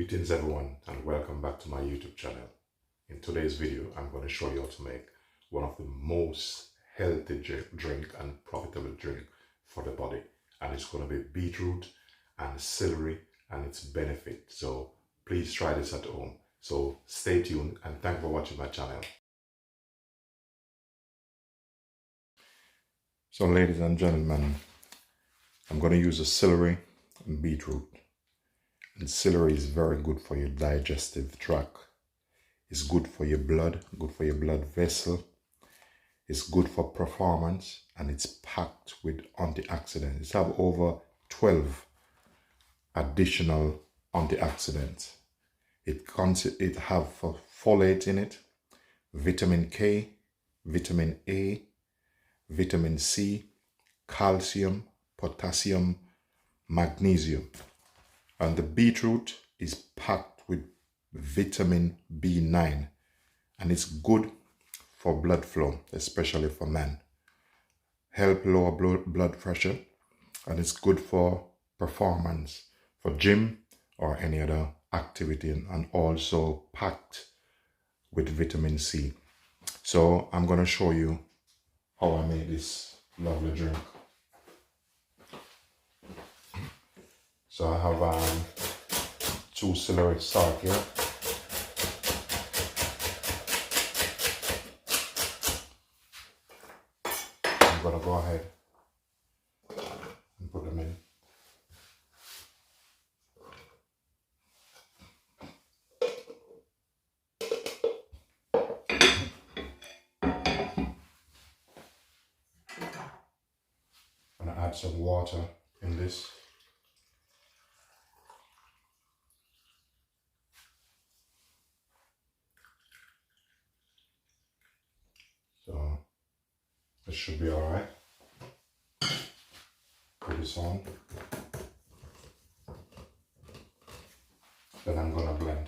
Greetings everyone and welcome back to my YouTube channel. In today's video, I'm going to show you how to make one of the most healthy drink and profitable drink for the body. And it's going to be beetroot and celery and its benefit. So please try this at home. So stay tuned and thanks for watching my channel. So ladies and gentlemen, I'm going to use the celery and beetroot. And celery is very good for your digestive tract. It's good for your blood vessel. It's good for performance, and it's packed with antioxidants. It have over 12 additional antioxidants. It have folate in it, vitamin K, vitamin A, vitamin C, calcium, potassium, magnesium. And the beetroot is packed with vitamin B9, and it's good for blood flow, especially for men. Help lower blood pressure, and it's good for performance, for gym or any other activity, and also packed with vitamin C. So I'm going to show you how I made this lovely drink. So I have 2 celery stalks here. I'm gonna go ahead and put them in. I'm gonna add some water in this. So this should be all right. Put this on. Then I'm gonna blend.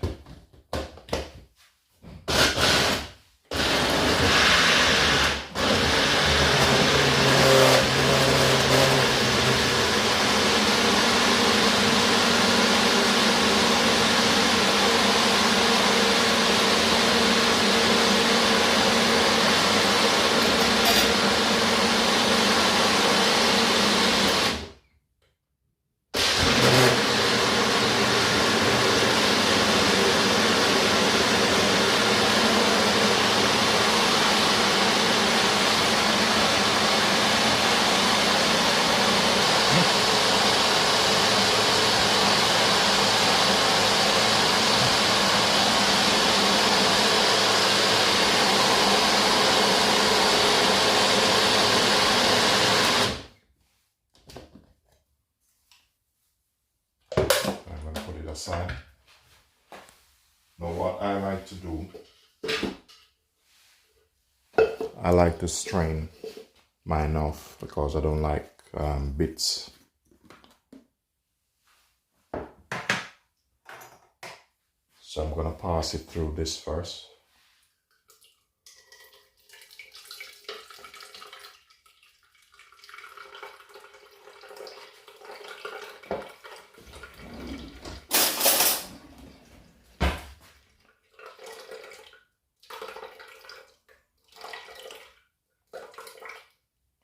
Aside. Now what I like to do, I like to strain mine off because I don't like bits. So I'm gonna pass it through this first.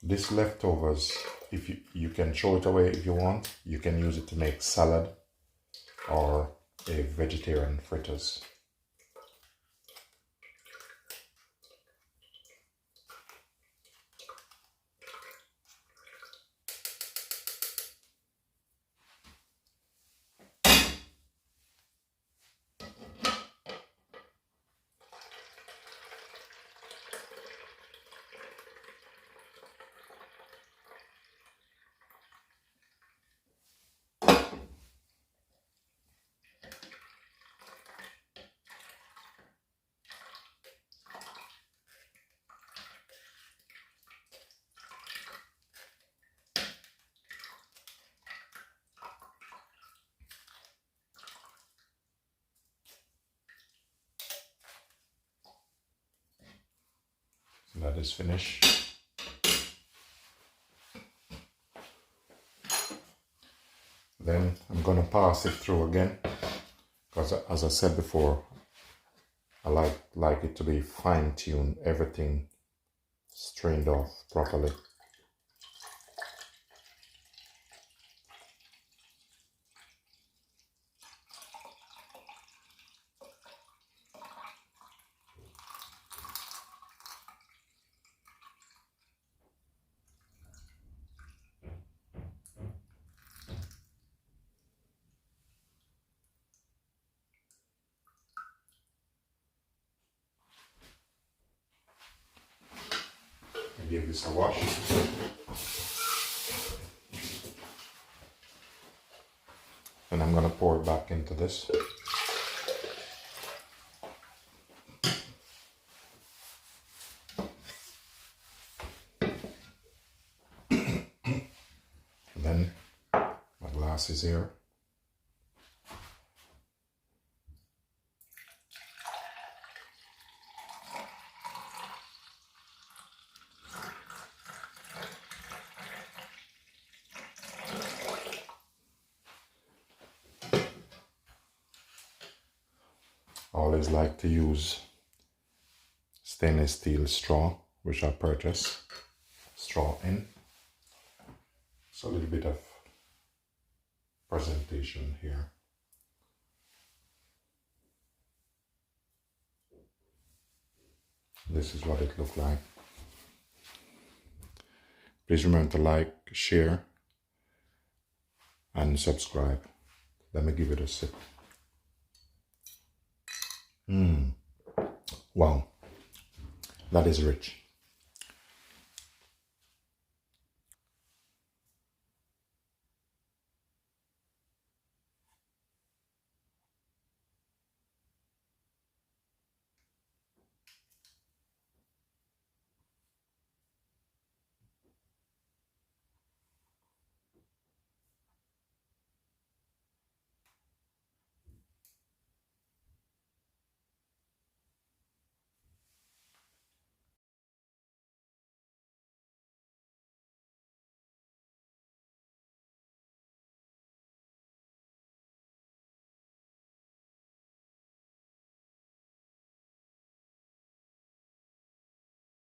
This leftovers, if you can throw it away if you want. You can use it to make salad or a vegetarian fritters. That is finished. Then I'm going to pass it through again Because as I said before, I like it to be fine-tuned, everything strained off properly. I give this a wash. And I'm going to pour it back into this. And then my glass is here. Always like to use stainless steel straw, which I purchased straw in. So a little bit of presentation here. This is what it looked like. Please remember to like, share, and subscribe. Let me give it a sip. Wow, that is rich.